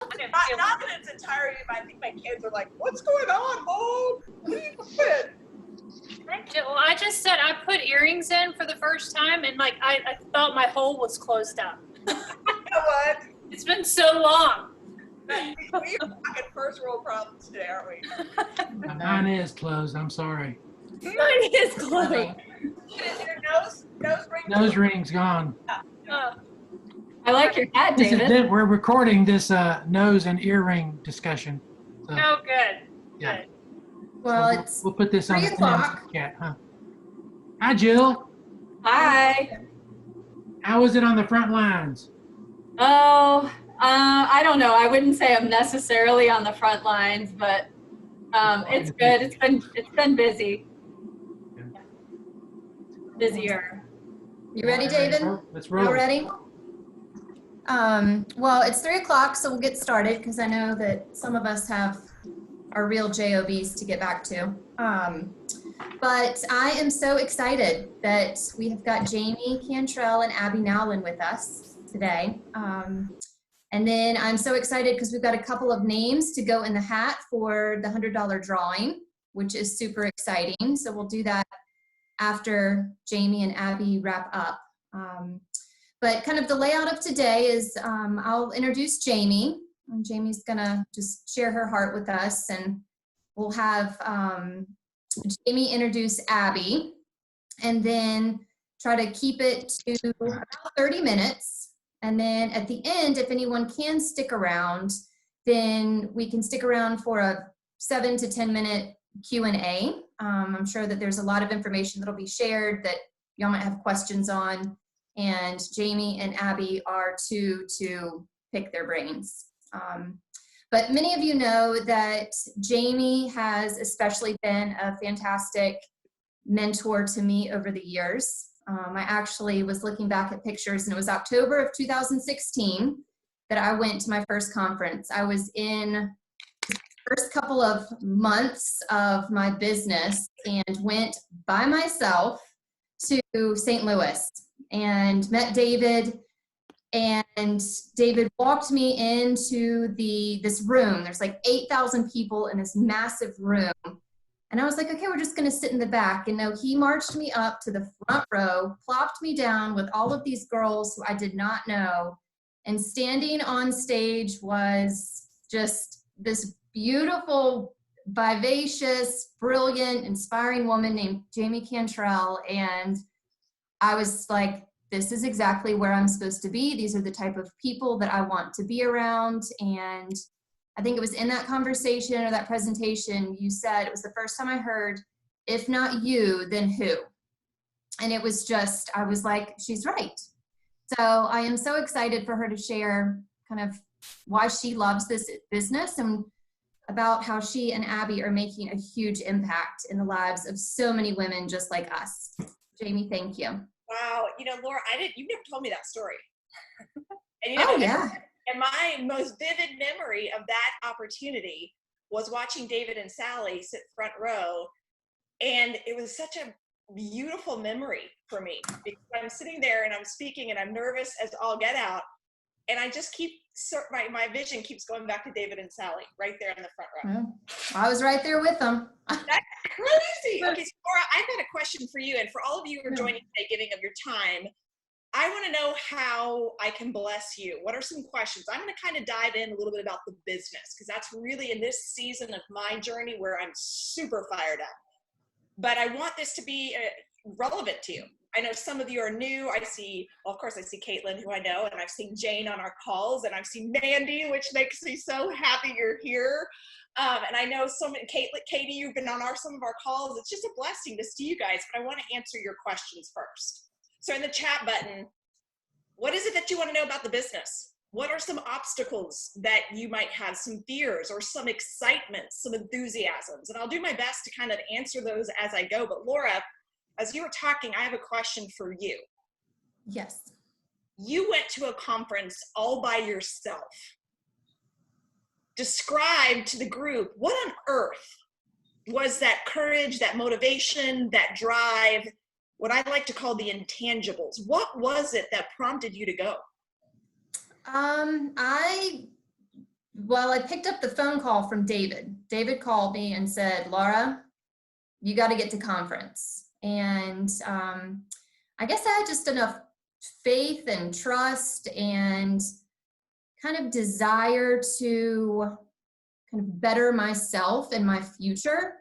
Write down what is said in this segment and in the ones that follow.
Not in its entirety, but I think my kids are like, "What's going on, Mom? What are you doing?" Well, I just said I put earrings in for the first time, and like I thought my hole was closed up. You know what? It's been so long. We are talking first world problems today, aren't we? Mine is closed. I'm sorry. Mine is closed. Is your nose ring? Nose ring's gone. I like your hat, This is David. it. We're recording this nose and earring discussion. So, Oh, good. yeah. Good. Well, So it's we'll put this on 3 the o'clock. chat, huh? Hi, Jill. Hi. How was it on the front lines? Oh, I don't know. I wouldn't say I'm necessarily on the front lines, but it's good. It's been busy. Busier. You ready, David? Let's roll. All ready? Well, it's 3 o'clock, so we'll get started because I know that some of us have our real JOBs to get back to. But I am so excited that we have got Jamie Cantrell and Abby Nowlin with us today. And then I'm so excited because we've got a couple of names to go in the hat for the $100 drawing, which is super exciting. So we'll do that after Jamie and Abby wrap up. But kind of the layout of today is I'll introduce Jamie, and Jamie's gonna just share her heart with us, and we'll have Jamie introduce Abby, and then try to keep it to about 30 minutes. And then at the end, if anyone can stick around, then we can stick around for a 7 to 10 minute Q&A. I'm sure that there's a lot of information that'll be shared that y'all might have questions on, and Jamie and Abby are to pick their brains. But many of you know that Jamie has especially been a fantastic mentor to me over the years. I actually was looking back at pictures, and it was October of 2016 that I went to my first conference. I was in the first couple of months of my business and went by myself to St. Louis and met David. And David walked me into this room. There's like 8,000 people in this massive room. And I was like, okay, we're just gonna sit in the back. And no, he marched me up to the front row, plopped me down with all of these girls who I did not know. And standing on stage was just this beautiful, vivacious, brilliant, inspiring woman named Jamie Cantrell. And I was like, this is exactly where I'm supposed to be. These are the type of people that I want to be around. And I think it was in that conversation or that presentation, you said it was the first time I heard, if not you, then who? And it was just, I was like, she's right. So I am so excited for her to share kind of why she loves this business and about how she and Abby are making a huge impact in the lives of so many women just like us. Jamie, thank you. Wow, you know, Laura, you've never told me that story. And Oh, yeah. And my most vivid memory of that opportunity was watching David and Sally sit front row. And it was such a beautiful memory for me because I'm sitting there and I'm speaking and I'm nervous as all get out. And I just my vision keeps going back to David and Sally right there in the front row. Well, I was right there with them. That's crazy. Okay, so Laura, I've got a question for you. And for all of you who are joining today, giving of your time, I want to know how I can bless you. What are some questions? I'm going to kind of dive in a little bit about the business because that's really in this season of my journey where I'm super fired up. But I want this to be relevant to you. I know some of you are new. I see Caitlin, who I know, and I've seen Jane on our calls, and I've seen Mandy, which makes me so happy you're here. And I know Katie, you've been on some of our calls. It's just a blessing to see you guys, but I want to answer your questions first. So in the chat button, what is it that you want to know about the business? What are some obstacles that you might have, some fears or some excitement, some enthusiasms? And I'll do my best to kind of answer those as I go. But Laura, as you were talking, I have a question for you. Yes. You went to a conference all by yourself. Describe to the group, what on earth was that courage, that motivation, that drive, what I like to call the intangibles? What was it that prompted you to go? I Well, I picked up the phone call from David. David called me and said, Laura, you got to get to conference. And I guess I had just enough faith and trust and kind of desire to kind of better myself and my future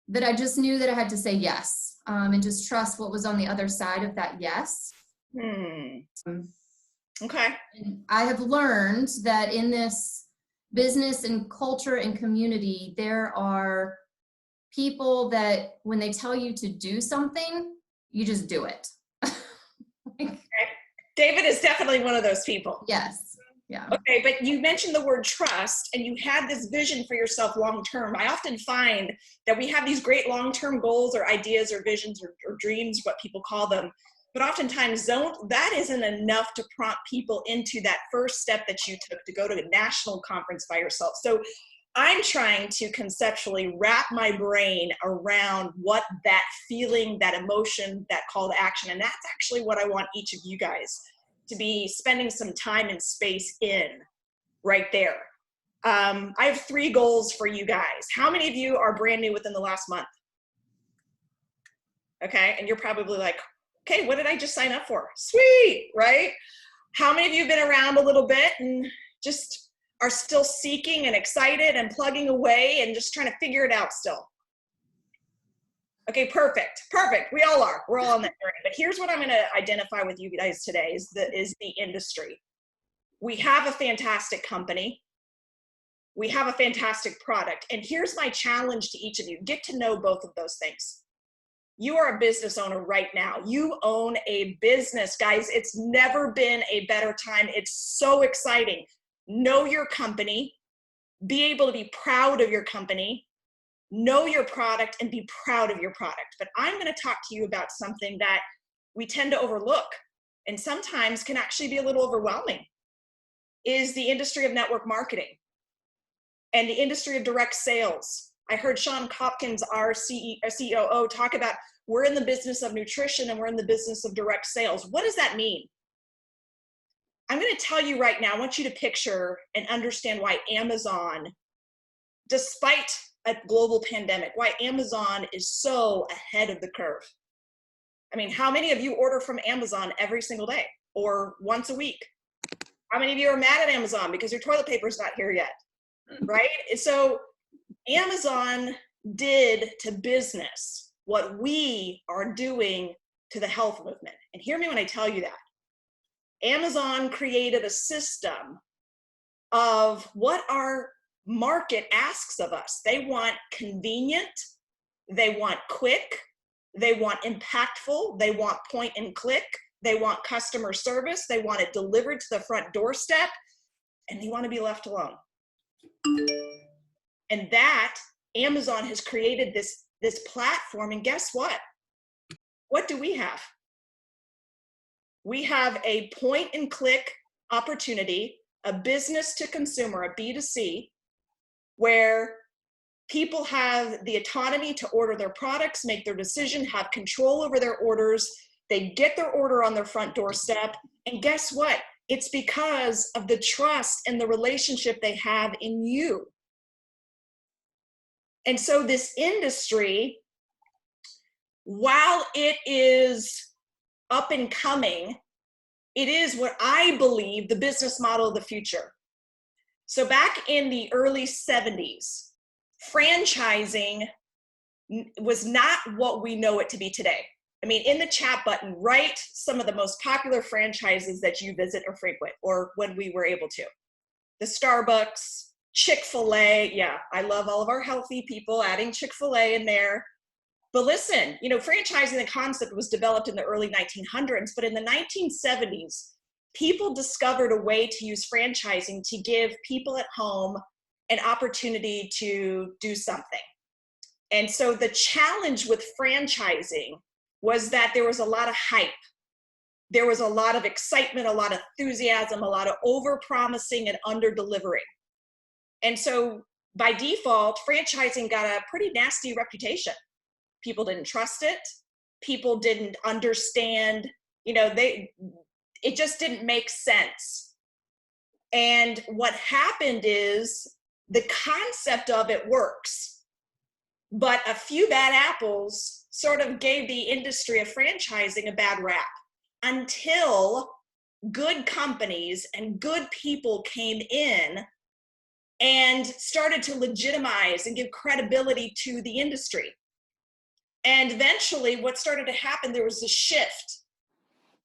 that I just knew that I had to say yes, and just trust what was on the other side of that yes. Okay. And I have learned that in this business and culture and community, there are people that when they tell you to do something, you just do it. David is definitely one of those people. Yes. Yeah. Okay, but you mentioned the word trust, and you had this vision for yourself long-term. I often find that we have these great long-term goals or ideas or visions or dreams, what people call them, but oftentimes that isn't enough to prompt people into that first step that you took to go to a national conference by yourself. So I'm trying to conceptually wrap my brain around what that feeling, that emotion, that call to action, and that's actually what I want each of you guys to be spending some time and space in right there. I have 3 goals for you guys. How many of you are brand new within the last month? Okay, and you're probably like, okay, what did I just sign up for? Sweet, right? How many of you have been around a little bit and just are still seeking and excited and plugging away and just trying to figure it out still? Okay, perfect. We all are. We're all on that journey. But here's what I'm going to identify with you guys today is the industry. We have a fantastic company. We have a fantastic product. And here's my challenge to each of you. Get to know both of those things. You are a business owner right now. You own a business, guys. It's never been a better time. It's so exciting. Know your company. Be able to be proud of your company. Know your product and be proud of your product. But I'm going to talk to you about something that we tend to overlook and sometimes can actually be a little overwhelming, is the industry of network marketing and the industry of direct sales. I heard Sean Hopkins, our COO, talk about we're in the business of nutrition and we're in the business of direct sales. What does that mean? I'm going to tell you right now, I want you to picture and understand why Amazon, despite a global pandemic, why Amazon is so ahead of the curve. I mean, how many of you order from Amazon every single day or once a week? How many of you are mad at Amazon because your toilet paper is not here yet, right? So Amazon did to business what we are doing to the health movement. And hear me when I tell you that. Amazon created a system of what our market asks of us. They want convenient, they want quick, they want impactful, they want point and click, they want customer service, they want it delivered to the front doorstep, and they want to be left alone. And that Amazon has created this platform, and guess what? What do we have? We have a point and click opportunity, a business to consumer, a B2C, where people have the autonomy to order their products, make their decision, have control over their orders. They get their order on their front doorstep. And guess what? It's because of the trust and the relationship they have in you. And so this industry, while it is up and coming, it is what I believe the business model of the future. So back in the early 70s, franchising was not what we know it to be today. I mean, in the chat button, write some of the most popular franchises that you visit or frequent, or when we were able to. The Starbucks, Chick-fil-A. Yeah, I love all of our healthy people adding Chick-fil-A in there. But listen, you know, franchising, the concept was developed in the early 1900s, but in the 1970s, people discovered a way to use franchising to give people at home an opportunity to do something. And so the challenge with franchising was that there was a lot of hype. There was a lot of excitement, a lot of enthusiasm, a lot of over-promising and under-delivering. And so by default, franchising got a pretty nasty reputation. People didn't trust it. People didn't understand, you know, it just didn't make sense. And what happened is the concept of it works, but a few bad apples sort of gave the industry of franchising a bad rap until good companies and good people came in and started to legitimize and give credibility to the industry. And eventually what started to happen, there was a shift.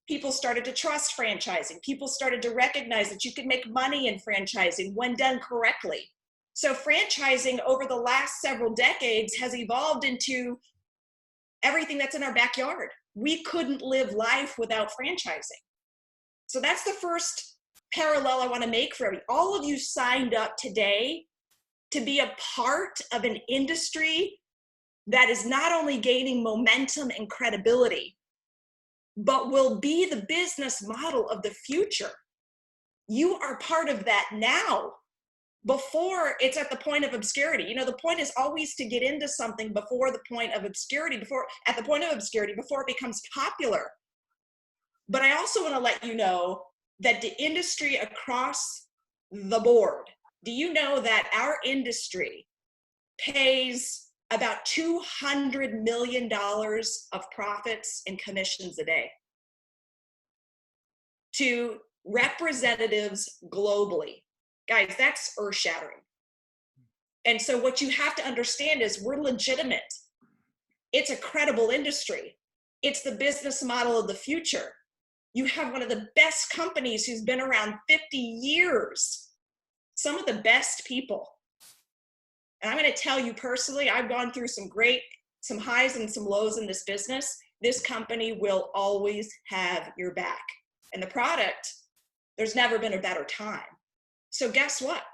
People started to trust franchising. People started to recognize that you could make money in franchising when done correctly. So franchising over the last several decades has evolved into everything that's in our backyard. We couldn't live life without franchising. So that's the first parallel I want to make for everybody. All of you signed up today to be a part of an industry that is not only gaining momentum and credibility, but will be the business model of the future. You are part of that now, before it's at the point of obscurity. You know, the point is always to get into something before the point of obscurity, before it becomes popular. But I also want to let you know that the industry across the board, do you know that our industry pays about $200 million of profits and commissions a day to representatives globally? Guys, that's earth-shattering. And so what you have to understand is we're legitimate. It's a credible industry. It's the business model of the future. You have one of the best companies who's been around 50 years, some of the best people. And I'm going to tell you personally, I've gone through some highs and some lows in this business. This company will always have your back. And the product, there's never been a better time. So guess what?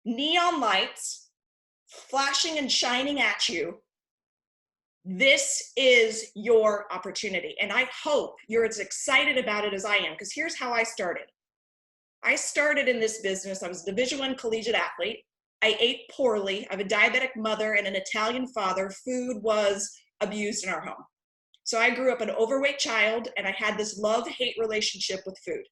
Neon lights flashing and shining at you. This is your opportunity. And I hope you're as excited about it as I am, because here's how I started. I started in this business. I was a Division I collegiate athlete. I ate poorly. I have a diabetic mother and an Italian father. Food was abused in our home. So I grew up an overweight child, and I had this love-hate relationship with food.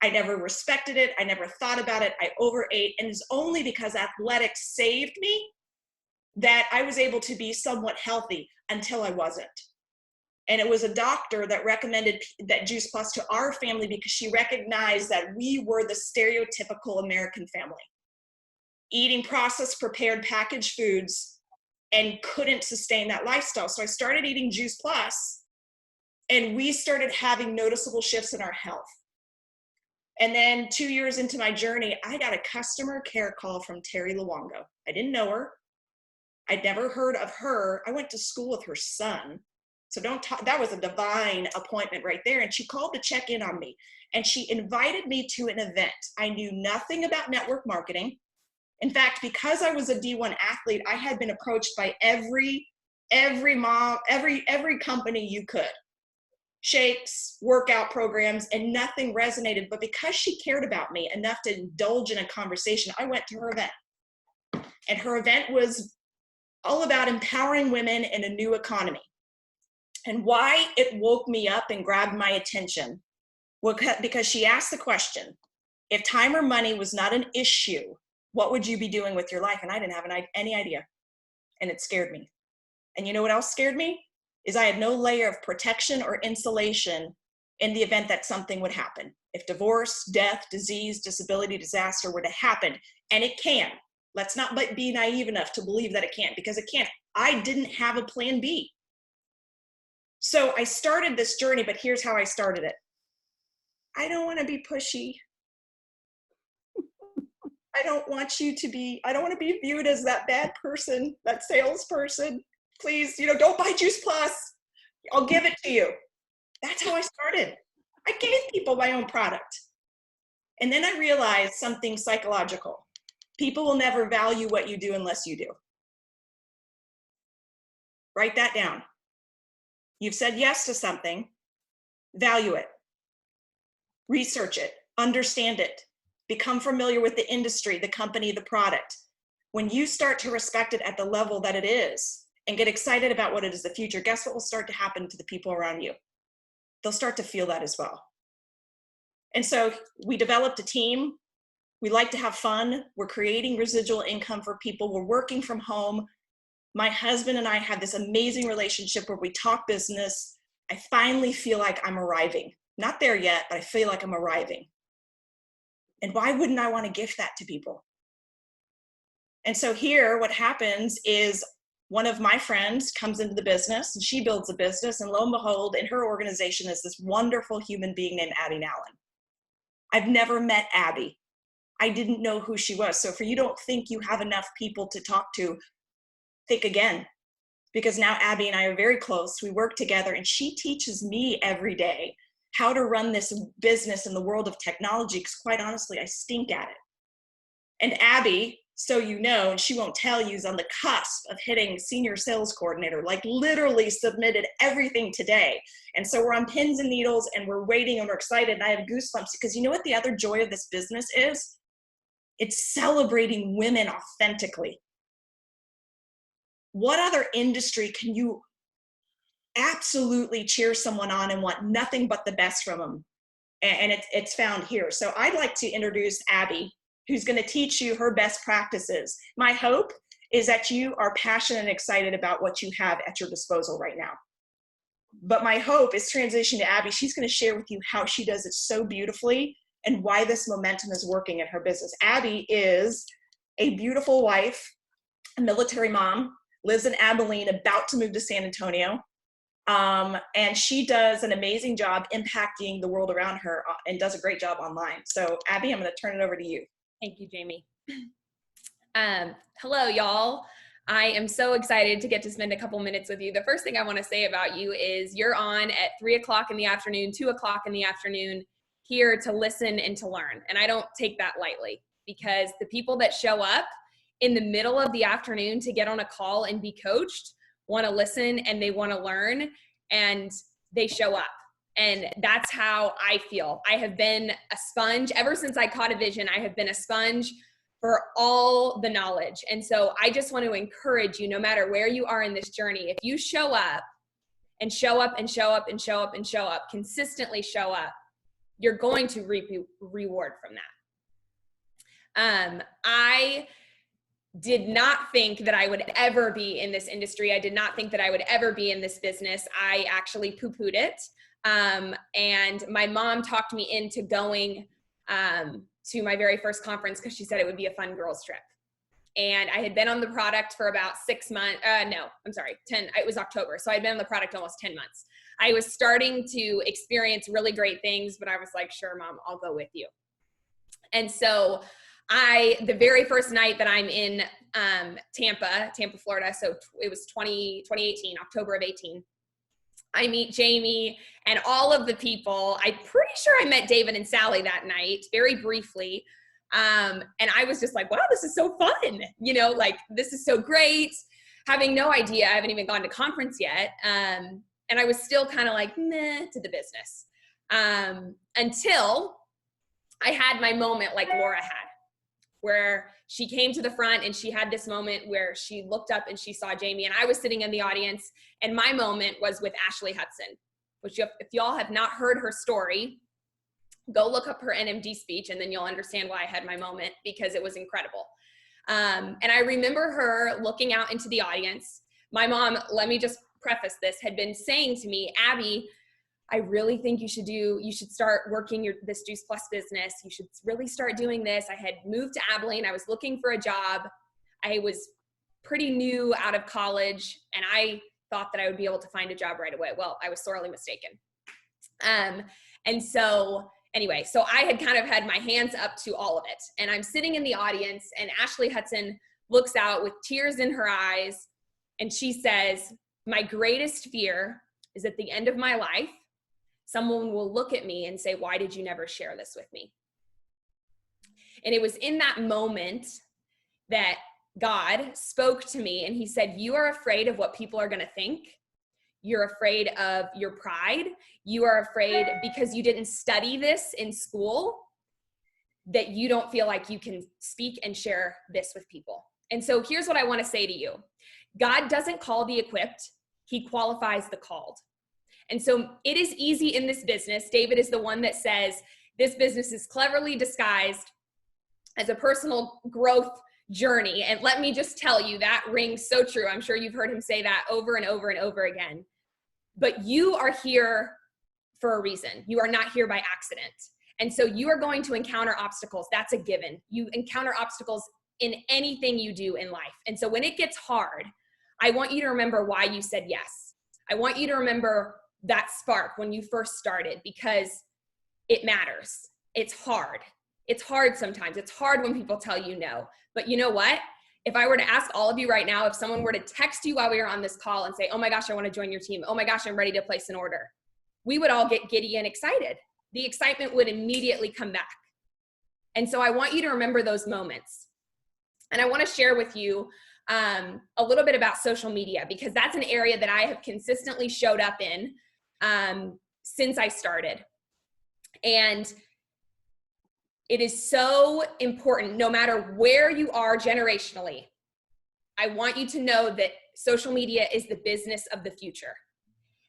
I never respected it. I never thought about it. I overate. And it's only because athletics saved me that I was able to be somewhat healthy until I wasn't. And it was a doctor that recommended that Juice Plus to our family because she recognized that we were the stereotypical American family, eating processed, prepared, packaged foods, and couldn't sustain that lifestyle. So I started eating Juice Plus, and we started having noticeable shifts in our health. And then 2 years into my journey, I got a customer care call from Terry Luongo. I didn't know her. I'd never heard of her. I went to school with her son. So don't talk, that was a divine appointment right there. And she called to check in on me. And she invited me to an event. I knew nothing about network marketing. In fact, because I was a D1 athlete, I had been approached by every company you could. Shakes, workout programs, and nothing resonated. But because she cared about me enough to indulge in a conversation, I went to her event. And her event was all about empowering women in a new economy. And why it woke me up and grabbed my attention was because she asked the question, if time or money was not an issue, what would you be doing with your life? And I didn't have any idea. And it scared me. And you know what else scared me? Is I had no layer of protection or insulation in the event that something would happen. If divorce, death, disease, disability, disaster were to happen, and it can. Let's not be naive enough to believe that it can't, because it can't. I didn't have a plan B. So I started this journey, but here's how I started it. I don't want to be pushy. I don't want to be viewed as that bad person, that salesperson. Please, don't buy Juice Plus. I'll give it to you. That's how I started. I gave people my own product. And then I realized something psychological. People will never value what you do unless you do. Write that down. You've said yes to something, value it, research it, understand it, become familiar with the industry, the company, the product. When you start to respect it at the level that it is and get excited about what it is the future, guess what will start to happen to the people around you? They'll start to feel that as well. And so we developed a team. We like to have fun. We're creating residual income for people. We're working from home. My husband and I have this amazing relationship where we talk business. I finally feel like I'm arriving. Not there yet, but I feel like I'm arriving. And why wouldn't I want to gift that to people? And so here, what happens is one of my friends comes into the business and she builds a business, and lo and behold, in her organization is this wonderful human being named Abby Nowlin. I've never met Abby. I didn't know who she was. So if you don't think you have enough people to talk to, think again. Because now Abby and I are very close. We work together, and she teaches me every day how to run this business in the world of technology, because quite honestly, I stink at it. And Abby, so you know, and she won't tell you, is on the cusp of hitting senior sales coordinator, like literally submitted everything today. And so we're on pins and needles, and we're waiting, and we're excited, and I have goosebumps, because you know what the other joy of this business is? It's celebrating women authentically. What other industry can you absolutely cheer someone on and want nothing but the best from them? And it's found here. So I'd like to introduce Abby, who's going to teach you her best practices. My hope is that you are passionate and excited about what you have at your disposal right now. But my hope is transition to Abby. She's going to share with you how she does it so beautifully and why this momentum is working in her business. Abby is a beautiful wife, a military mom, lives in Abilene, about to move to San Antonio. And she does an amazing job impacting the world around her and does a great job online. So Abby, I'm going to turn it over to you. Thank you, Jamie. Hello, y'all. I am so excited to get to spend a couple minutes with you. The first thing I want to say about you is you're on at 3 o'clock in the afternoon, 2 o'clock in the afternoon, here to listen and to learn. And I don't take that lightly, because the people that show up in the middle of the afternoon to get on a call and be coached want to listen and they want to learn, and they show up. And that's how I feel. I have been a sponge ever since I caught a vision. I have been a sponge for all the knowledge. And so I just want to encourage you, no matter where you are in this journey, if you show up and show up and show up and show up and show up, consistently show up, you're going to reap reward from that. I did not think that I would ever be in this industry. I did not think that I would ever be in this business. I actually poo-pooed it. And my mom talked me into going to my very first conference because she said it would be a fun girls trip. And I had been on the product for about 6 months. 10. It was October. So I'd been on the product almost 10 months. I was starting to experience really great things, but I was like, sure, Mom, I'll go with you. And so the very first night that I'm in Tampa, Florida, so it was 2018, October of 18, I meet Jamie and all of the people. I'm pretty sure I met David and Sally that night, very briefly. And I was just like, wow, this is so fun. You know, like, this is so great. Having no idea, I haven't even gone to conference yet. And I was still kind of like, meh, to the business. Until I had my moment like Laura had, where she came to the front and she had this moment where she looked up and she saw Jamie, and I was sitting in the audience, and my moment was with Ashley Hudson, which if y'all have not heard her story, go look up her NMD speech, and then you'll understand why I had my moment, because it was incredible. And I remember her looking out into the audience. My mom, let me just preface this, had been saying to me, Abby, I really think you should start working this Juice Plus business. You should really start doing this. I had moved to Abilene. I was looking for a job. I was pretty new out of college, and I thought that I would be able to find a job right away. Well, I was sorely mistaken. And so anyway, so I had kind of had my hands up to all of it, and I'm sitting in the audience, and Ashley Hudson looks out with tears in her eyes, and she says, my greatest fear is at the end of my life, someone will look at me and say, why did you never share this with me? And it was in that moment that God spoke to me, and he said, you are afraid of what people are going to think. You're afraid of your pride. You are afraid because you didn't study this in school, that you don't feel like you can speak and share this with people. And so here's what I want to say to you. God doesn't call the equipped. He qualifies the called. And so it is easy in this business. David is the one that says this business is cleverly disguised as a personal growth journey. And let me just tell you, that rings so true. I'm sure you've heard him say that over and over and over again. But you are here for a reason. You are not here by accident. And so you are going to encounter obstacles. That's a given. You encounter obstacles in anything you do in life. And so when it gets hard, I want you to remember why you said yes. I want you to remember that spark when you first started, because it matters. It's hard. It's hard sometimes. It's hard when people tell you no. But you know what? If I were to ask all of you right now, if someone were to text you while we were on this call and say, oh my gosh, I want to join your team. Oh my gosh, I'm ready to place an order. We would all get giddy and excited. The excitement would immediately come back. And so I want you to remember those moments. And I want to share with you a little bit about social media, because that's an area that I have consistently showed up in since I started. And it is so important, no matter where you are generationally. I want you to know that social media is the business of the future.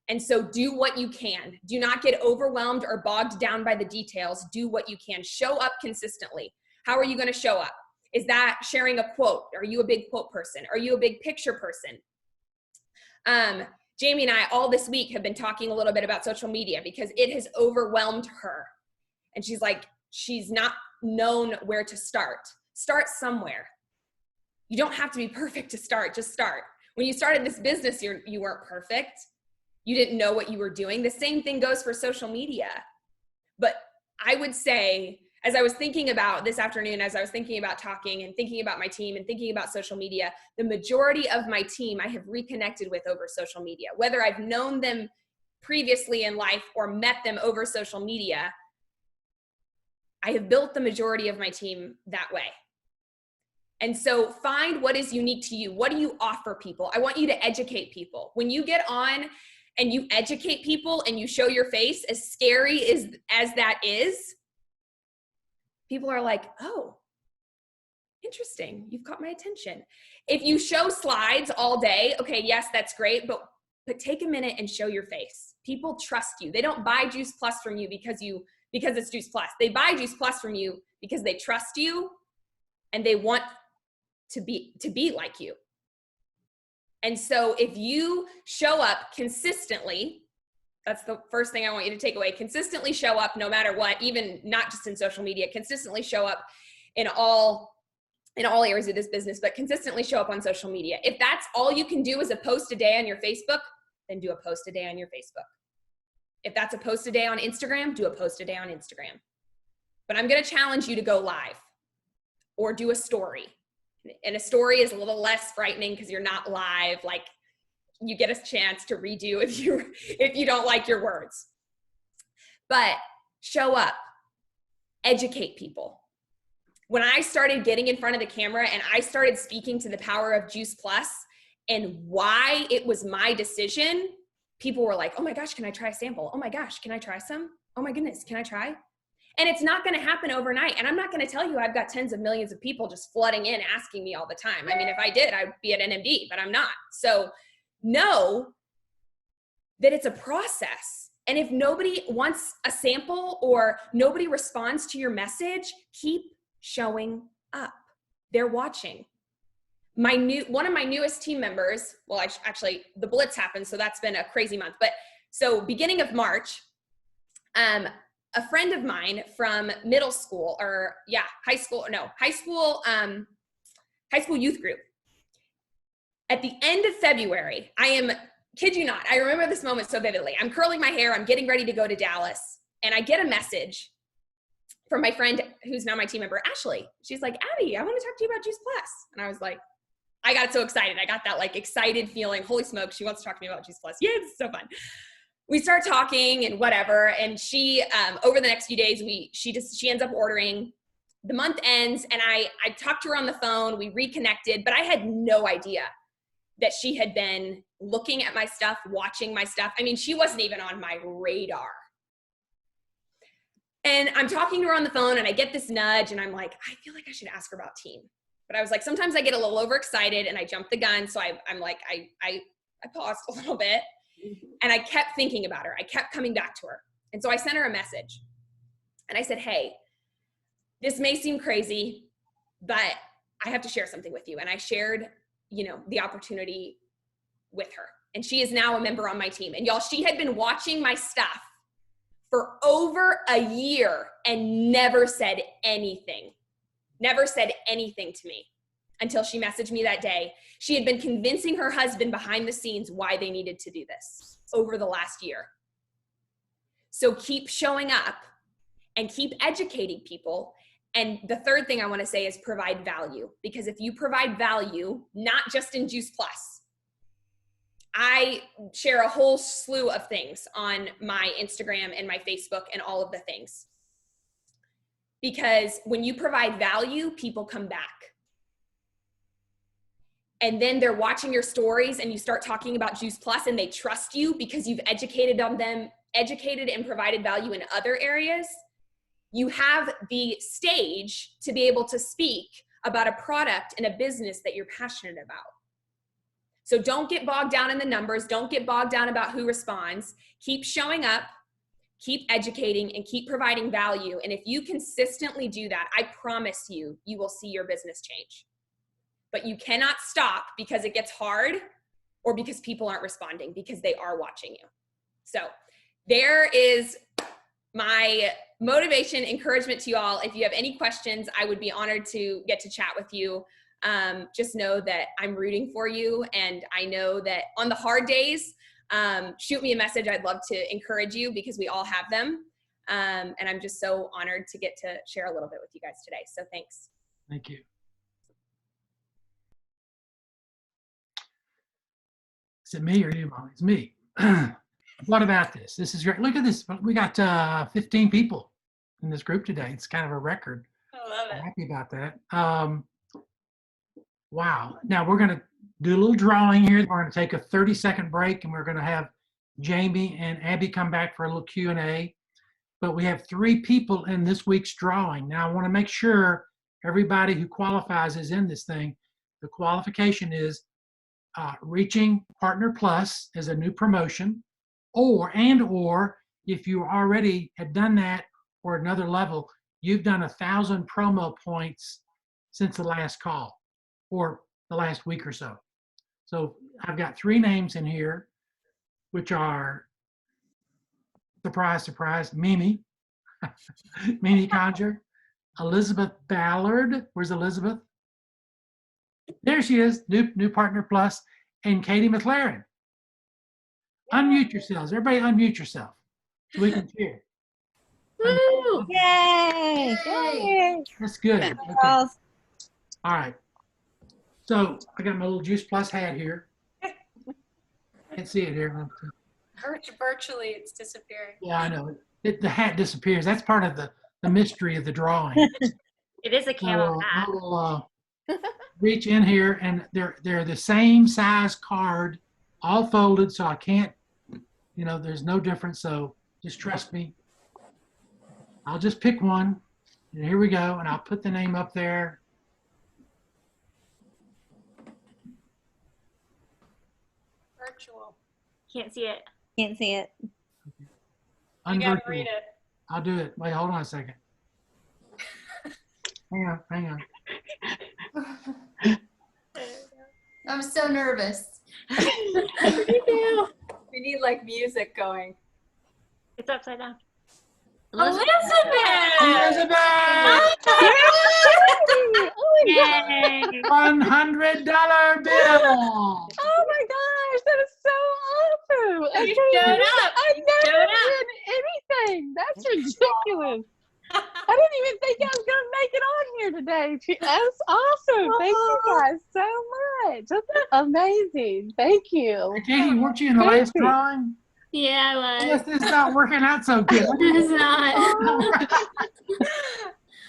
And so do what you can. Do not get overwhelmed or bogged down by the details. Do what you can. Show up consistently. How are you going to show up? Is that sharing a quote? Are you a big quote person? Are you a big picture person? Jamie and I all this week have been talking a little bit about social media because it has overwhelmed her. And she's like, she's not known where to start. Start somewhere. You don't have to be perfect to start, just start. When you started this business, you weren't perfect. You didn't know what you were doing. The same thing goes for social media. But I would say, as I was thinking about this afternoon, as I was thinking about talking and thinking about my team and thinking about social media, the majority of my team I have reconnected with over social media. Whether I've known them previously in life or met them over social media, I have built the majority of my team that way. And so find what is unique to you. What do you offer people? I want you to educate people. When you get on and you educate people and you show your face, as scary as that is, people are like, oh, interesting. You've caught my attention. If you show slides all day, okay, yes, that's great, but take a minute and show your face. People trust you. They don't buy Juice Plus from you because it's Juice Plus. They buy Juice Plus from you because they trust you and they want to be like you. And so if you show up consistently, that's the first thing I want you to take away. Consistently show up no matter what, even not just in social media, consistently show up in all areas of this business, but consistently show up on social media. If that's all you can do is a post a day on your Facebook, then do a post a day on your Facebook. If that's a post a day on Instagram, do a post a day on Instagram. But I'm going to challenge you to go live or do a story. And a story is a little less frightening because you're not live. Like, you get a chance to redo if you don't like your words. But show up, educate people. When I started getting in front of the camera and I started speaking to the power of Juice Plus and why it was my decision, people were like, oh my gosh, can I try a sample? Oh my gosh, can I try some? Oh my goodness, can I try? And it's not going to happen overnight. And I'm not going to tell you I've got tens of millions of people just flooding in asking me all the time. I mean, if I did, I'd be at NMD, but I'm not. So know that it's a process. And if nobody wants a sample or nobody responds to your message, keep showing up. They're watching. One of my newest team members, well, actually the Blitz happened, so that's been a crazy month. But so beginning of March, a friend of mine from middle school high school youth group. At the end of February, kid you not, I remember this moment so vividly. I'm curling my hair, I'm getting ready to go to Dallas, and I get a message from my friend who's now my team member, Ashley. She's like, Abby, I want to talk to you about Juice Plus. And I was like, I got so excited. I got that like excited feeling. Holy smokes, she wants to talk to me about Juice Plus. Yeah, it's so fun. We start talking and whatever. And she, over the next few days, she ends up ordering. The month ends and I talked to her on the phone. We reconnected, but I had no idea that she had been looking at my stuff, watching my stuff. I mean, she wasn't even on my radar. And I'm talking to her on the phone and I get this nudge and I'm like, I feel like I should ask her about team. But I was like, sometimes I get a little overexcited and I jump the gun. So I'm like, I paused a little bit and I kept thinking about her. I kept coming back to her. And so I sent her a message And I said, hey, this may seem crazy, but I have to share something with you. And I shared, the opportunity with her. And she is now a member on my team. And y'all, she had been watching my stuff for over a year and never said anything to me until she messaged me that day. She had been convincing her husband behind the scenes why they needed to do this over the last year. So keep showing up and keep educating people. And the third thing I want to say is provide value, because if you provide value, not just in Juice Plus, I share a whole slew of things on my Instagram and my Facebook and all of the things. Because when you provide value, people come back. And then they're watching your stories and you start talking about Juice Plus and they trust you because you've educated and provided value in other areas. You have the stage to be able to speak about a product and a business that you're passionate about. So don't get bogged down in the numbers. Don't get bogged down about who responds. Keep showing up, keep educating, and keep providing value. And if you consistently do that, I promise you, you will see your business change. But you cannot stop because it gets hard or because people aren't responding, because they are watching you. So there is my motivation, encouragement to you all. If you have any questions, I would be honored to get to chat with you. Just know that I'm rooting for you. And I know that on the hard days, shoot me a message. I'd love to encourage you because we all have them. And I'm just so honored to get to share a little bit with you guys today. So thanks. Thank you. Is it me or you, Molly? It's me. What about this? This is great. Look at this. We got 15 people in this group today. It's kind of a record. I love I'm it. happy about that. Wow. Now we're going to do a little drawing here. We're going to take a 30-second break, and we're going to have Jamie and Abby come back for a little Q&A. But we have 3 people in this week's drawing. Now I want to make sure everybody who qualifies is in this thing. The qualification is reaching Partner Plus as a new promotion, or if you already had done that or another level, you've done 1,000 promo points since the last call or the last week or so. So I've got 3 names in here, which are, surprise, surprise, Mimi, Mimi Conjure, Elizabeth Ballard. Where's Elizabeth? There she is, new Partner Plus, and Katie McLaren. Unmute yourselves. Everybody unmute yourself so we can cheer. Woo! Yay! Yay! That's good. Okay. All right. So I got my little Juice Plus hat here. Can't see it here. Virtually, it's disappearing. Yeah, I know. The hat disappears. That's part of the mystery of the drawing. It is a camel hat. I will reach in here, and they're the same size card, all folded, so I can't, there's no difference. So just trust me. I'll just pick one, and here we go, and I'll put the name up there. Virtual. Can't see it. Can't see it. You gotta Unvirtual. read it. I'll do it. Wait, hold on a second. Hang on. I'm so nervous. We need like music going. It's upside down. Elizabeth! Elizabeth! Yay! $100 bill. Oh my gosh, that is so awesome! You showed up. I You never showed up. did anything. That's ridiculous. I didn't even think I was going to make it on here today. That's awesome. Thank you guys so much. That's amazing. Thank you. Hey, Katie, weren't you in the last drawing? Yeah, I Yes, was. this is not working out so good. It's not.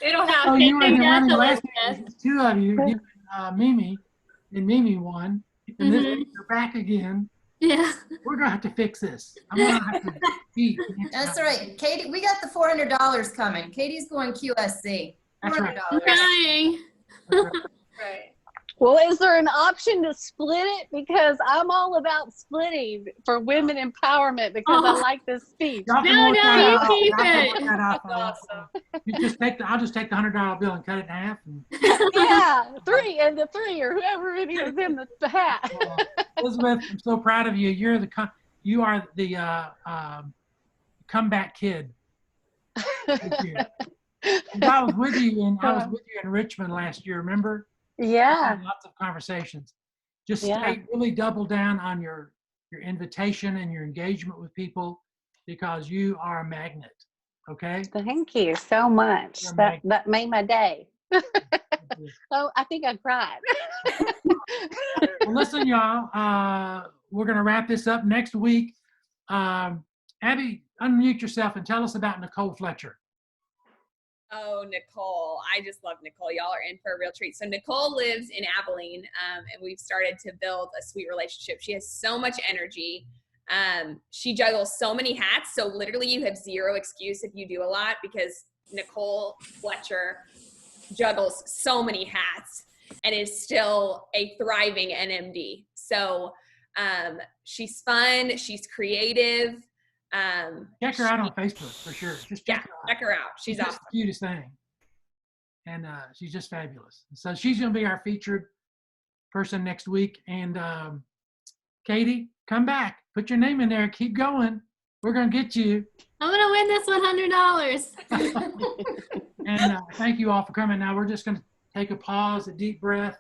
It'll Oh, happen. you were in the That's running last Elizabeth. week. 2 of you, Mimi, and Mimi won. And this week you're back again. Yeah. We're gonna have to fix this. I'm gonna have to beat. That's all right. Katie, we got the $400 coming. Katie's going QSC. That's right. $400. Trying. That's right. Right. Well, is there an option to split it? Because I'm all about splitting for women empowerment because I like this speech. Y'all can No, work no, that you out. keep Y'all can it. work that out. That's awesome. I'll just take the $100 bill and cut it in half. And, Yeah, three or whoever it is in the hat. Elizabeth, I'm so proud of you. You are the comeback kid. Thank you. I was with you in Richmond last year. Remember? We Yeah. had lots of conversations. Just Yeah. really double down on your invitation and your engagement with people because you are a magnet. Okay. Thank you so much. You're That made my day. Oh, I think I cried. Well, listen, y'all. We're gonna wrap this up next week. Abby, unmute yourself and tell us about Nicole Fletcher. Oh, Nicole. I just love Nicole. Y'all are in for a real treat. So Nicole lives in Abilene, and we've started to build a sweet relationship. She has so much energy. She juggles so many hats. So literally you have zero excuse if you do a lot because Nicole Fletcher juggles so many hats and is still a thriving NMD. So she's fun. She's creative. Check her out on Facebook for sure. Just check her out. Check her out. She's just awesome. the cutest thing. And she's just fabulous. So she's going to be our featured person next week. And Katie, come back. Put your name in there. Keep going. We're going to get you. I'm going to win this $100. And thank you all for coming. Now we're just going to take a pause, a deep breath.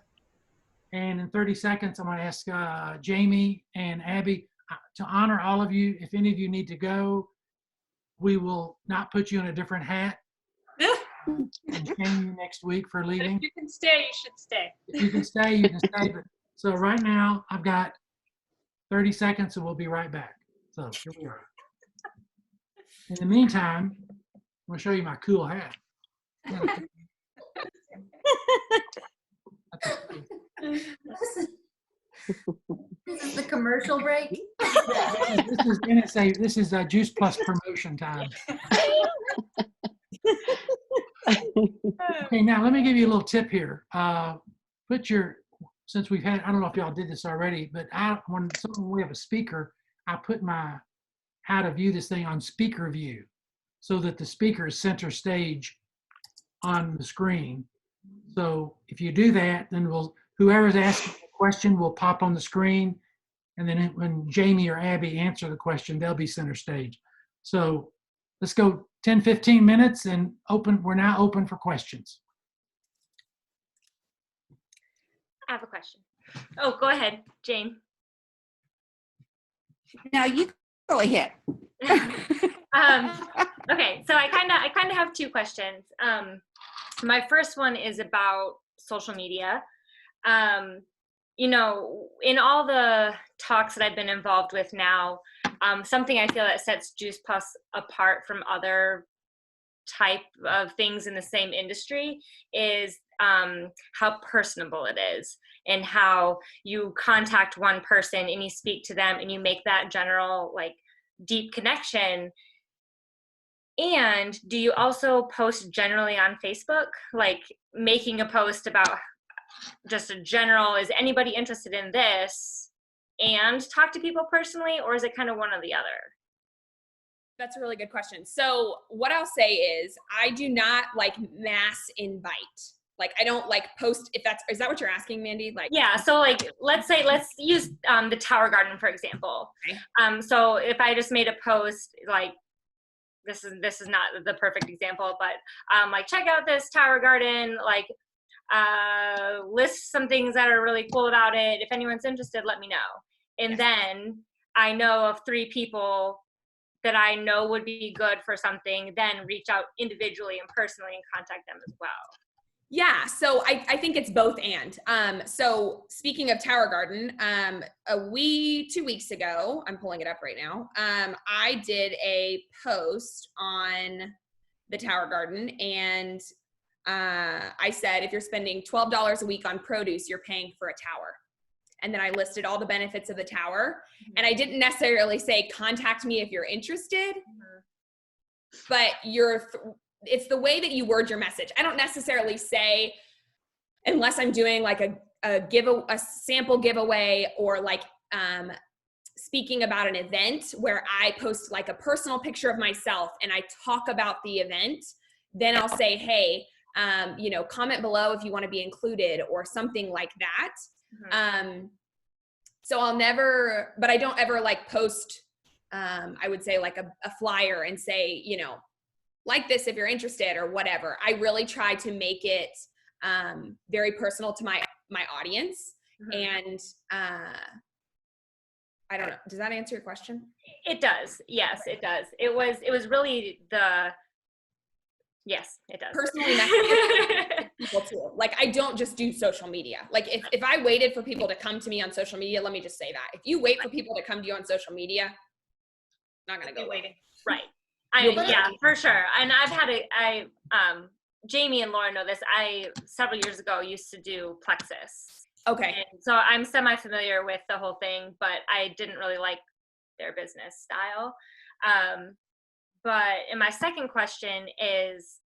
And in 30 seconds, I'm going to ask Jamie and Abby to honor all of you. If any of you need to go, we will not put you in a different hat and shame you next week for leaving. If you can stay, you should stay. If you can stay, you can stay. But, so right now, I've got 30 seconds, and we'll be right back. So here we are. In the meantime, I'm going to show you my cool hat. This is the commercial break. This is Juice Plus promotion time. Okay, now let me give you a little tip here. Since we've had, I don't know if y'all did this already, but when we have a speaker, I put how to view this thing on speaker view so that the speaker is center stage on the screen. So if you do that, then whoever's asking the question will pop on the screen. And then when Jamie or Abby answer the question, they'll be center stage. So let's go 10, 15 minutes and we're now open for questions. I have a question. Oh, go ahead, Jane. Now you go ahead. Okay, so I kind of have two questions. My first one is about social media. You know, in all the talks that I've been involved with now, something I feel that sets Juice Plus apart from other type of things in the same industry is how personable it is, and how you contact one person and you speak to them and you make that general, like, deep connection. And do you also post generally on Facebook, like making a post about just a general, is anybody interested in this, and talk to people personally, or is it kind of one or the other? That's a really good question. So what I'll say is I do not like mass invite. Like I don't like post is that what you're asking, Mandy? Like, yeah. So like, let's use the Tower Garden, for example. Okay. So if I just made a post, like, this is not the perfect example, but like, check out this Tower Garden, like, list some things that are really cool about it. If anyone's interested, let me know. And then I know of 3 people that I know would be good for something, then reach out individually and personally and contact them as well. Yeah, so I think it's both and. So speaking of Tower Garden, 2 weeks ago, I'm pulling it up right now, I did a post on the Tower Garden, and I said, if you're spending $12 a week on produce, you're paying for a tower. And then I listed all the benefits of the tower. And I didn't necessarily say, contact me if you're interested, but it's the way that you word your message. I don't necessarily say, unless I'm doing like a a sample giveaway, or like speaking about an event where I post like a personal picture of myself and I talk about the event, then I'll say, hey, you know, comment below if you want to be included or something like that. Mhm. So I'll never, but I don't ever like post, I would say like a flyer and say, you know, like this if you're interested or whatever. I really try to make it very personal to my audience. Mhm. And I don't know. Does that answer your question? It does. Yes, it does. It was really yes, it does. Personally messaging people too. Like I don't just do social media. Like if I waited for people to come to me on social media, let me just say that. If you wait for people to come to you on social media, not gonna go well. Waiting. Right. You'll- Yeah, for sure. And I've had Jamie and Laura know this. I several years ago used to do Plexus. Okay. And so I'm semi-familiar with the whole thing, but I didn't really like their business style. And my second question is,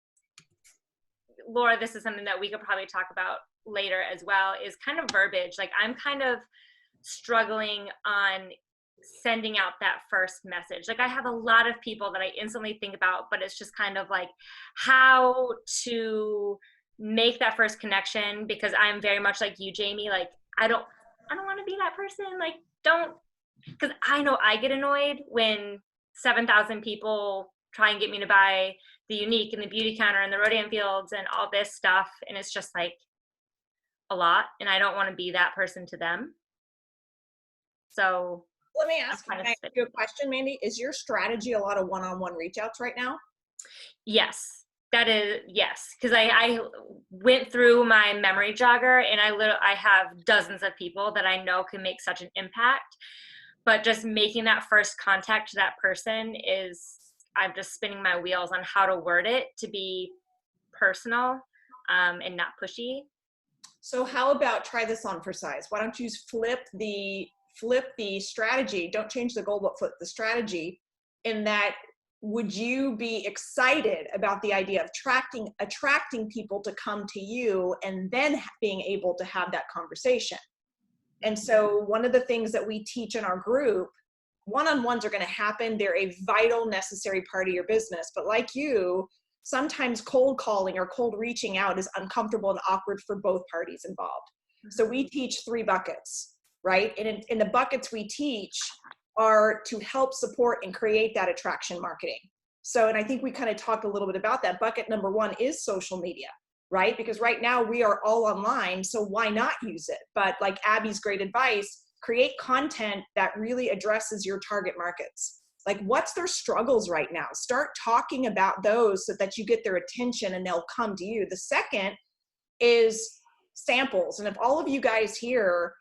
Laura, this is something that we could probably talk about later as well, is kind of verbiage. Like I'm kind of struggling on sending out that first message. Like I have a lot of people that I instantly think about, but it's just kind of like how to make that first connection, because I'm very much like you, Jamie. Like I don't want to be that person. Like because I know I get annoyed when 7,000 people try and get me to buy the Unique and the Beauty Counter and the Rodan Fields and all this stuff. And it's just like a lot. And I don't want to be that person to them. So Let me ask you a question, Mandy. Is your strategy a lot of one-on-one reach outs right now? yes, that is, yes. Because I went through my memory jogger and I have dozens of people that I know can make such an impact. But just making that first contact to that person I'm just spinning my wheels on how to word it to be personal and not pushy. So how about try this on for size? Why don't you flip the strategy? Don't change the goal, but flip the strategy. In that, would you be excited about the idea of attracting people to come to you and then being able to have that conversation? And so one of the things that we teach in our group, one-on-ones are going to happen. They're a vital, necessary part of your business. But like you, sometimes cold calling or cold reaching out is uncomfortable and awkward for both parties involved. So we teach 3 buckets, right? And in the buckets we teach are to help support and create that attraction marketing. So, and I think we kind of talked a little bit about that. Bucket number 1 is social media, right? Because right now we are all online, so why not use it? But like Abby's great advice, create content that really addresses your target markets. Like what's their struggles right now? Start talking about those so that you get their attention and they'll come to you. The second is samples. And if all of you guys here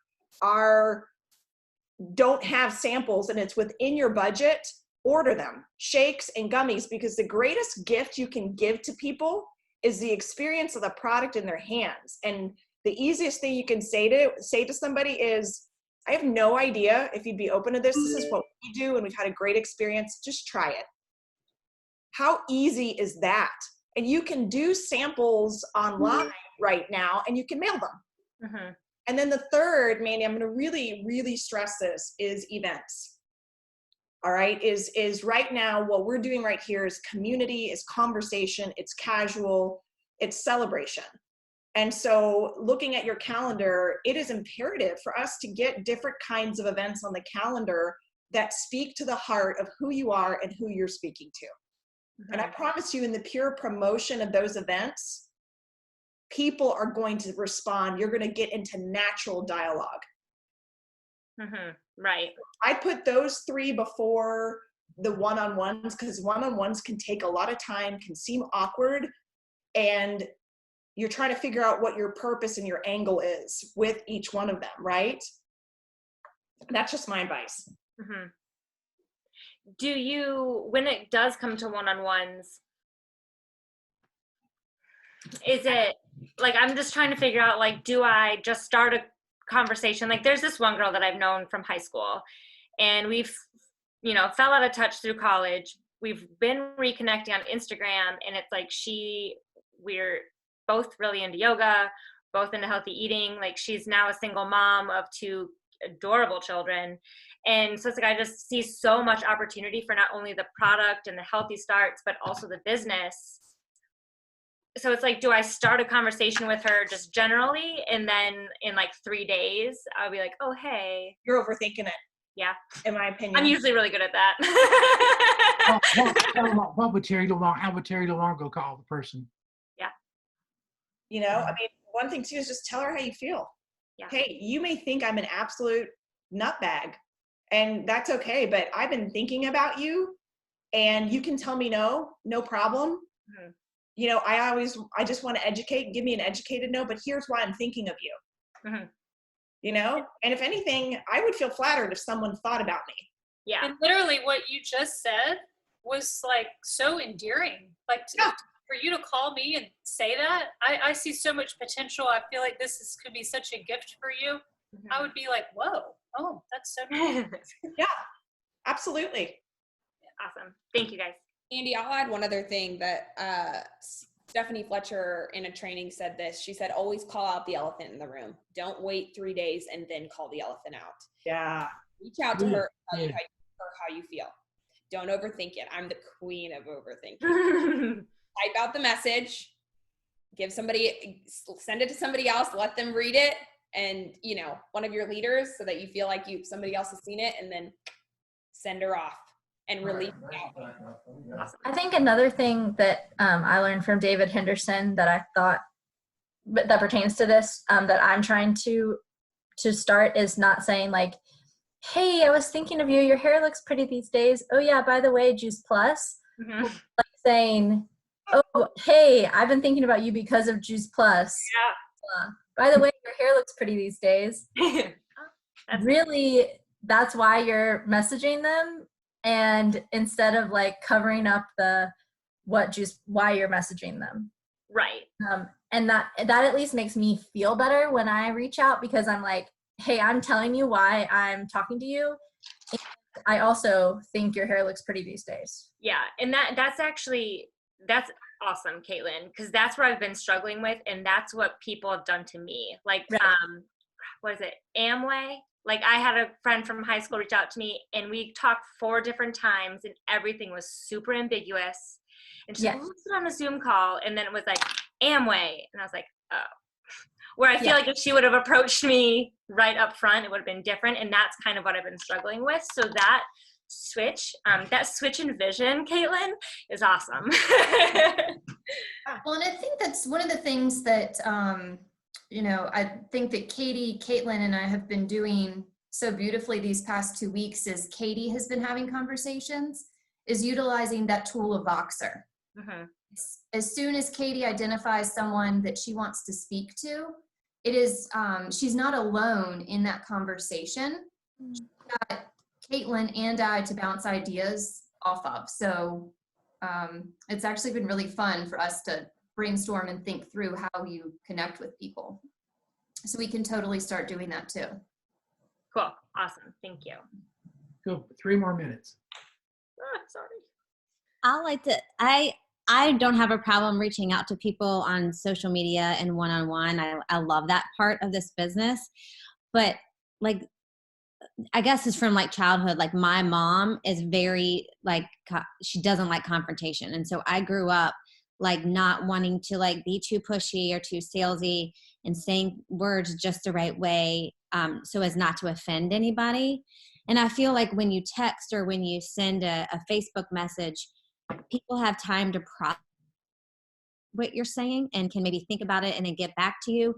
don't have samples and it's within your budget, order them, shakes and gummies, because the greatest gift you can give to people is the experience of the product in their hands. And the easiest thing you can say to somebody is, I have no idea if you'd be open to this. This is what we do and we've had a great experience. Just try it. How easy is that? And you can do samples online right now and you can mail them. Mm-hmm. And then the third, Mandy, I'm going to really, really stress this, is events. All right, is right now what we're doing right here is community, is conversation, it's casual, it's celebration. And so looking at your calendar, it is imperative for us to get different kinds of events on the calendar that speak to the heart of who you are and who you're speaking to. Mm-hmm. And I promise you, in the pure promotion of those events, people are going to respond. You're going to get into natural dialogue. Mm-hmm. Right. I put those 3 before the one-on-ones, because one-on-ones can take a lot of time, can seem awkward, and you're trying to figure out what your purpose and your angle is with each one of them, right? That's just my advice. Mm-hmm. Do you, when it does come to one-on-ones, is it, like, I'm just trying to figure out, like, do I just start a conversation? Like, there's this one girl that I've known from high school, and we've, fell out of touch through college. We've been reconnecting on Instagram, and it's like we're both really into yoga, both into healthy eating. Like she's now a single mom of 2 adorable children. And so it's like, I just see so much opportunity for not only the product and the healthy starts, but also the business. So it's like, do I start a conversation with her just generally? And then in like 3 days, I'll be like, oh, hey. You're overthinking it. Yeah. In my opinion. I'm usually really good at that. What would Terry DeLong, how would Terry DeLongo call the person? Yeah. You know, I mean, one thing too is just tell her how you feel. Yeah. Hey, you may think I'm an absolute nutbag, and that's okay, but I've been thinking about you, and you can tell me no problem. Mm-hmm. You know, I just want to educate, give me an educated no, but here's why I'm thinking of you. Mm-hmm. You know, and if anything, I would feel flattered if someone thought about me. Yeah. And literally what you just said was like so endearing. Like for you to call me and say that, I see so much potential. I feel like could be such a gift for you. Mm-hmm. I would be like, whoa, oh, that's so nice. Yeah, absolutely. Awesome. Thank you guys. Andy, I'll add one other thing that Stephanie Fletcher in a training said this. She said, always call out the elephant in the room. Don't wait 3 days and then call the elephant out. Yeah. Reach out to her, Yeah. how you feel. Don't overthink it. I'm the queen of overthinking. Type out the message, send it to somebody else, let them read it, and you know, one of your leaders, so that you feel like somebody else has seen it, and then send her off and release it out. I think another thing that I learned from David Henderson that I thought that pertains to this, that I'm trying to start, is not saying like, hey, I was thinking of you, your hair looks pretty these days. Oh yeah, by the way, Juice Plus. Mm-hmm. Like saying, oh, hey, I've been thinking about you because of Juice Plus. Yeah. By the way, your hair looks pretty these days. Really, that's why you're messaging them. And instead of like covering up why you're messaging them. Right. And that at least makes me feel better when I reach out, because I'm like, hey, I'm telling you why I'm talking to you. And I also think your hair looks pretty these days. Yeah. And that's awesome, Caitlin, because that's what I've been struggling with. And that's what people have done to me. Like, right. What is it? Amway? Like I had a friend from high school reach out to me and we talked 4 different times and everything was super ambiguous. And she's like, let's sit on a Zoom call. And then it was like Amway. And I was like, oh. Where I feel like if she would have approached me right up front, it would have been different. And that's kind of what I've been struggling with. So that switch in vision, Caitlin, is awesome. Well, and I think that's one of the things that, you know, I think that Katie, Caitlin, and I have been doing so beautifully these past 2 weeks is Katie has been having conversations, is utilizing that tool of Voxer. Mm-hmm. As soon as Katie identifies someone that she wants to speak to, it is, she's not alone in that conversation. She's got Caitlin and I to bounce ideas off of. So it's actually been really fun for us to brainstorm and think through how you connect with people. So we can totally start doing that too. Cool. Awesome. Thank you. Go 3 more minutes. Sorry. I don't have a problem reaching out to people on social media and one-on-one. I love that part of this business. But like, I guess it's from like childhood. Like my mom is very like, she doesn't like confrontation. And so I grew up like not wanting to like be too pushy or too salesy and saying words just the right way, so as not to offend anybody. And I feel like when you text or when you send a Facebook message, people have time to process what you're saying and can maybe think about it and then get back to you.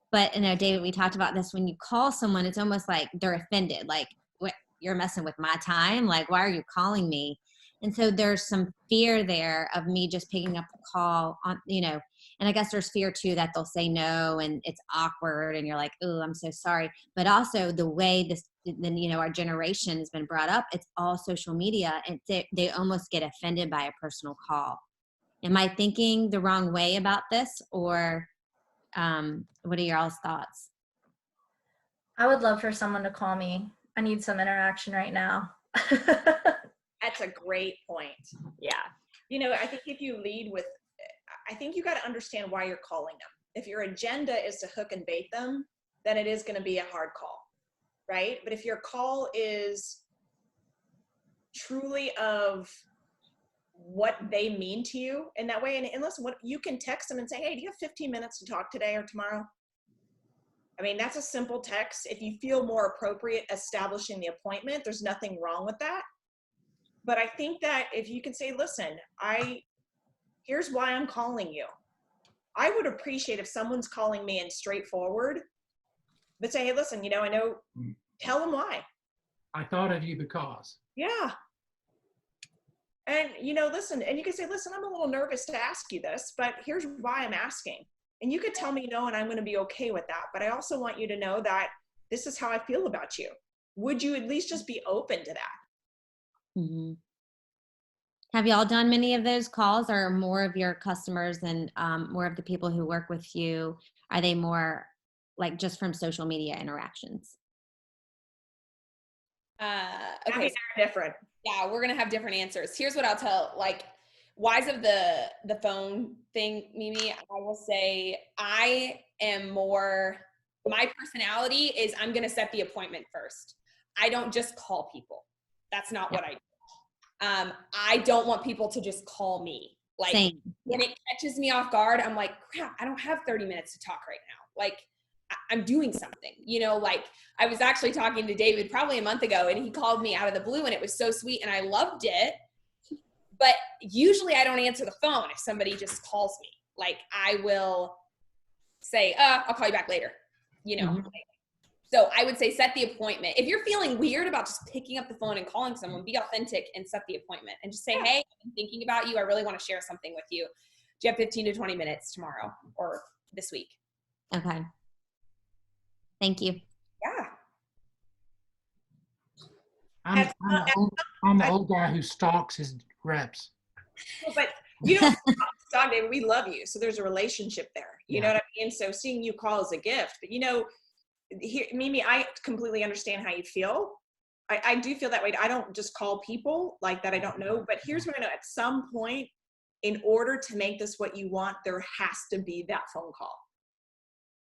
But, you know, David, we talked about this. When you call someone, it's almost like they're offended. Like, what, you're messing with my time? Like, why are you calling me? And so there's some fear there of me just picking up the call on, you know, and I guess there's fear too that they'll say no and it's awkward and you're like, oh, I'm so sorry. But also the way then, you know, our generation has been brought up, it's all social media and they almost get offended by a personal call. Am I thinking the wrong way about this, or what are y'all's thoughts? I would love for someone to call me. I need some interaction right now. That's a great point. Yeah. You know, I think if you lead with, I think you got to understand why you're calling them. If your agenda is to hook and bait them, then it is going to be a hard call, right? But if your call is truly of what they mean to you in that way, and listen, what you can text them and say, hey, do you have 15 minutes to talk today or tomorrow? I mean, that's a simple text. If you feel more appropriate establishing the appointment, there's nothing wrong with that. But I think that if you can say, listen, here's why I'm calling you. I would appreciate if someone's calling me and straightforward, but say, hey, listen, I know, tell them why. I thought of you because. Yeah. And, listen, and you can say, listen, I'm a little nervous to ask you this, but here's why I'm asking. And you could tell me no, and I'm going to be okay with that. But I also want you to know that this is how I feel about you. Would you at least just be open to that? Mm-hmm. Have y'all done many of those calls, or more of your customers and more of the people who work with you, are they more like just from social media interactions? Okay, they're different. Yeah, we're gonna have different answers. Here's what I'll tell, like, wise of the phone thing, Mimi, I will say I am more, my personality is I'm gonna set the appointment first. I don't just call people. That's not what I do. I don't want people to just call me. Like, Same. When it catches me off guard, I'm like, crap, I don't have 30 minutes to talk right now. Like, I'm doing something, like I was actually talking to David probably a month ago, and he called me out of the blue, and it was so sweet and I loved it. But usually I don't answer the phone if somebody just calls me. Like, I will say, I'll call you back later, Mm-hmm. So I would say set the appointment. If you're feeling weird about just picking up the phone and calling someone, be authentic and set the appointment and just say, hey, I'm thinking about you. I really want to share something with you. Do you have 15 to 20 minutes tomorrow or this week? Okay. Thank you. Yeah. I'm the old guy who stalks his reps. But Dog David, we love you. So there's a relationship there. You know what I mean? So seeing you call is a gift. But Mimi, I completely understand how you feel. I do feel that way. I don't just call people like that I don't know. But here's what I know. At some point, in order to make this what you want, there has to be that phone call.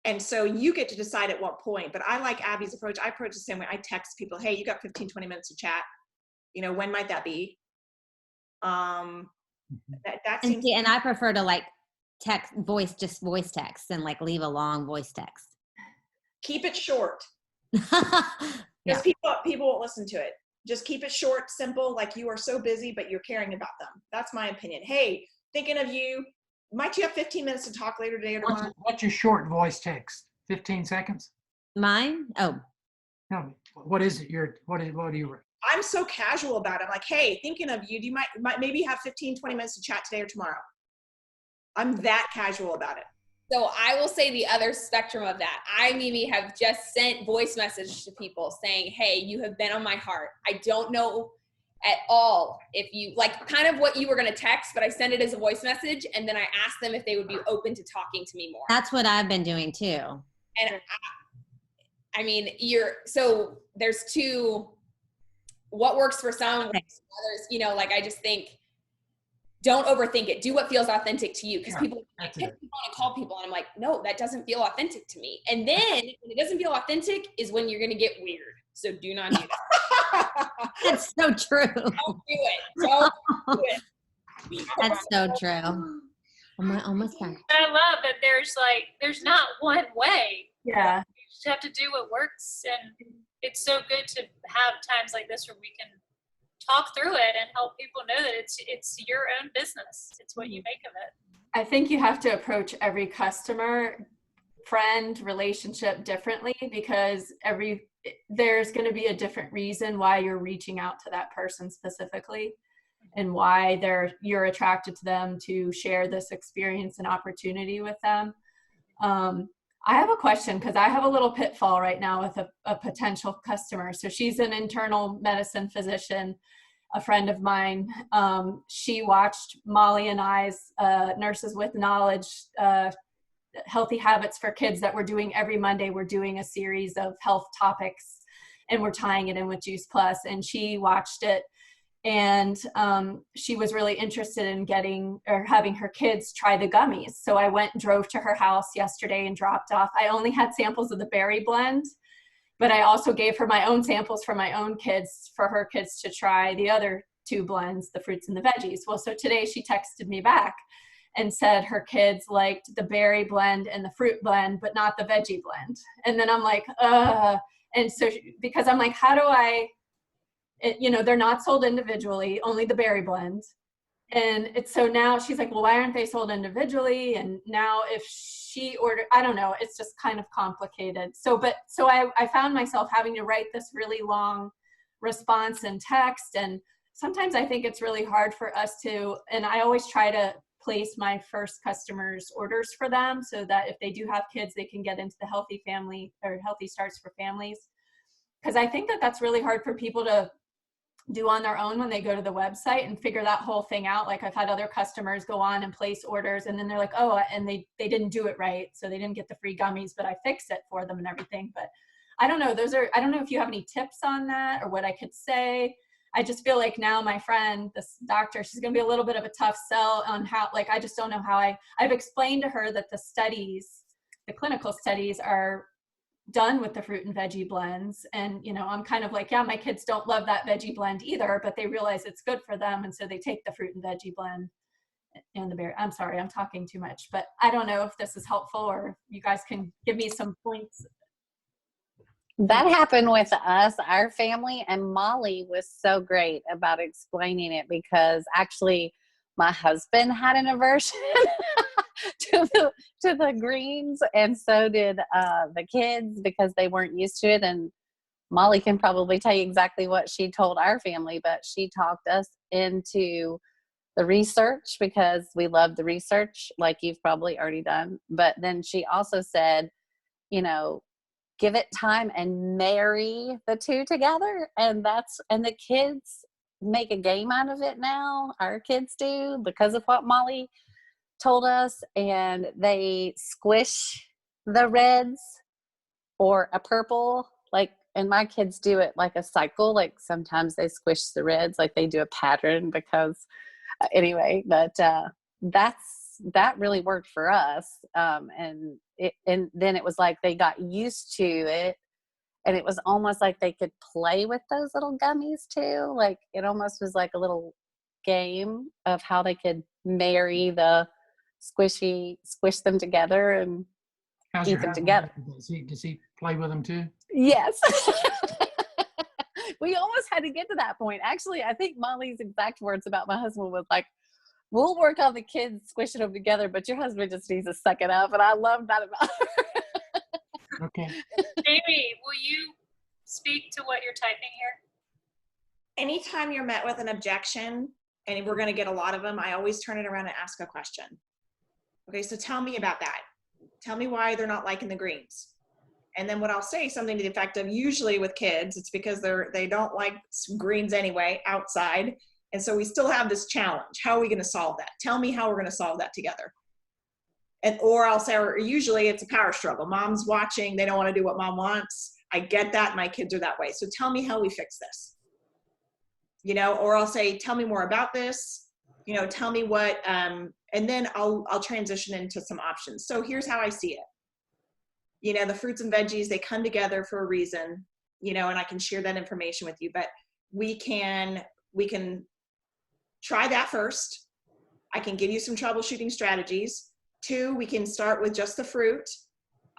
And so you get to decide at what point. But I like Abby's approach. I approach the same way. I text people, hey, you got 15, 20 minutes to chat. When might that be? That seems. And I prefer to like text, voice text, and like leave a long voice text. Keep it short. Because people won't listen to it. Just keep it short, simple, like you are so busy, but you're caring about them. That's my opinion. Hey, thinking of you. Might you have 15 minutes to talk later today or tomorrow? What's your short voice text? 15 seconds? Mine? Oh. No. What is it? What do you? I'm so casual about it. I'm like, hey, thinking of you. Do you might maybe have 15, 20 minutes to chat today or tomorrow? I'm that casual about it. So I will say the other spectrum of that. I, Mimi, have just sent voice messages to people saying, hey, you have been on my heart. I don't know at all if you, like kind of what you were going to text, but I send it as a voice message. And then I asked them if they would be open to talking to me more. That's what I've been doing too. And I mean, so there's two, what works for some, works for others, like I just think, don't overthink it. Do what feels authentic to you. Because people want to call people and I'm like, no, that doesn't feel authentic to me. And then when it doesn't feel authentic is when you're going to get weird. So do not do that. That's so true. Don't do it. Don't do it. That's so true. Almost done. I love that there's not one way. Yeah. You just have to do what works. And it's so good to have times like this where we can talk through it and help people know that it's your own business. It's what you make of it. I think you have to approach every customer, friend, relationship differently because there's going to be a different reason why you're reaching out to that person specifically and why you're attracted to them to share this experience and opportunity with them. I have a question because I have a little pitfall right now with a potential customer. So she's an internal medicine physician, a friend of mine. She watched Molly and I's Nurses with Knowledge, Healthy Habits for Kids that we're doing every Monday. We're doing a series of health topics and we're tying it in with Juice Plus. And she watched it And she was really interested in having her kids try the gummies. So I drove to her house yesterday and dropped off. I only had samples of the berry blend, but I also gave her my own samples for my own kids, for her kids to try the other 2 blends, the fruits and the veggies. Well, so today she texted me back and said her kids liked the berry blend and the fruit blend, but not the veggie blend. And then I'm like, and so, because I'm like, how do they're not sold individually, only the berry blend. And so now she's like, well, why aren't they sold individually? And now if she ordered, I don't know, it's just kind of complicated. So I found myself having to write this really long response in text. And sometimes I think it's really hard for us and I always try to place my first customers' orders for them so that if they do have kids, they can get into the Healthy Family or Healthy Starts for Families. Because I think that's really hard for people to do on their own when they go to the website and figure that whole thing out. Like I've had other customers go on and place orders and then they're like, oh, and they didn't do it right. So they didn't get the free gummies, but I fixed it for them and everything. But I don't know, I don't know if you have any tips on that or what I could say. I just feel like now my friend, this doctor, she's going to be a little bit of a tough sell on how, like, I just don't know how I've explained to her that the clinical studies are done with the fruit and veggie blends. And, I'm kind of like, yeah, my kids don't love that veggie blend either, but they realize it's good for them. And so they take the fruit and veggie blend and the berry. I'm sorry, I'm talking too much, but I don't know if this is helpful or if you guys can give me some points. That happened with us, our family, and Molly was so great about explaining it because actually my husband had an aversion to the greens, and so did the kids because they weren't used to it. And Molly can probably tell you exactly what she told our family, but she talked us into the research because we love the research, like you've probably already done. But then she also said, give it time and marry the 2 together. And the kids make a game out of it now. Our kids do because of what Molly told us. And they squish the reds or a purple, and my kids do it like a cycle. Like sometimes they squish the reds, like they do a pattern because anyway, but that really worked for us. And then it was like they got used to it, and it was almost like they could play with those little gummies too. Like it almost was like a little game of how they could marry the squish them together and eat them together. Does he play with them too? Yes. We almost had to get to that point. Actually, I think Molly's exact words about my husband was like, we'll work on the kids squishing them together, but your husband just needs to suck it up. And I love that about her. Okay. Amy, will you speak to what you're typing here? Anytime you're met with an objection, and we're going to get a lot of them, I always turn it around and ask a question. Okay, so tell me about that. Tell me why they're not liking the greens. And then what I'll say, something to the effect of, usually with kids, it's because they don't like greens anyway outside. And so we still have this challenge. How are we going to solve that? Tell me how we're going to solve that together. Or I'll say, or usually it's a power struggle. Mom's watching. They don't want to do what mom wants. I get that. My kids are that way. So tell me how we fix this. Or I'll say, tell me more about this. Tell me what, and then I'll transition into some options. So here's how I see it. The fruits and veggies, they come together for a reason, and I can share that information with you, but we can try that first. I can give you some troubleshooting strategies. 2, we can start with just the fruit.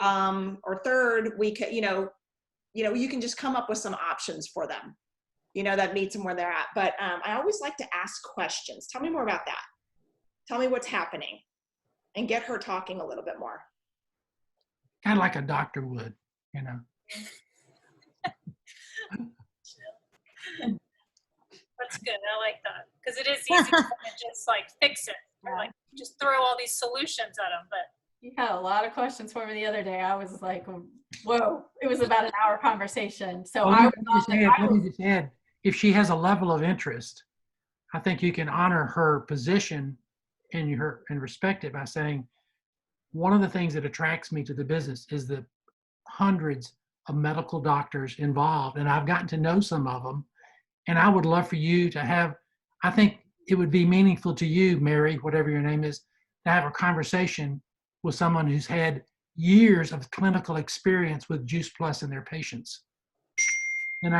Or 3rd, we can, you can just come up with some options for them, that meets them where they're at. But I always like to ask questions. Tell me more about that. Tell me what's happening, and get her talking a little bit more. Kind of like a doctor would, That's good. I like that because it is easy to just fix it or just throw all these solutions at them. But you had a lot of questions for me the other day. I was like, whoa, it was about an hour conversation. So let me just add, if she has a level of interest, I think you can honor her position and respect it by saying, one of the things that attracts me to the business is the hundreds of medical doctors involved, and I've gotten to know some of them, And I would love for you to have, I think it would be meaningful to you, Mary, whatever your name is, to have a conversation with someone who's had years of clinical experience with Juice Plus in their patients. And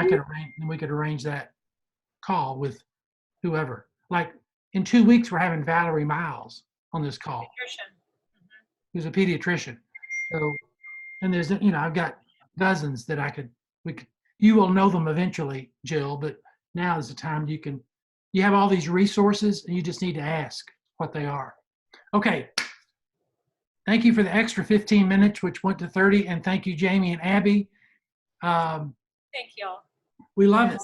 we could arrange that call with whoever. Like in 2 weeks, we're having Valerie Miles on this call, who's a pediatrician. So, and there's, I've got dozens that you will know them eventually, Jill, but now is the time you have all these resources and you just need to ask what they are. Okay. Thank you for the extra 15 minutes, which went to 30. And thank you, Jamie and Abby. Thank y'all. We love it.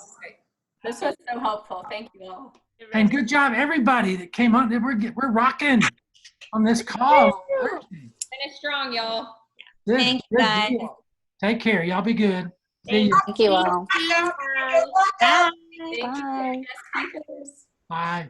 This was so helpful. Thank you all. And good job, everybody that came on. We're rocking on this call. Finish strong, y'all. Good, Thank you, good guys. deal. Take care. Y'all be good. See you. Thank you all. Bye. Bye. Thank you. Bye. Guest speakers. Bye.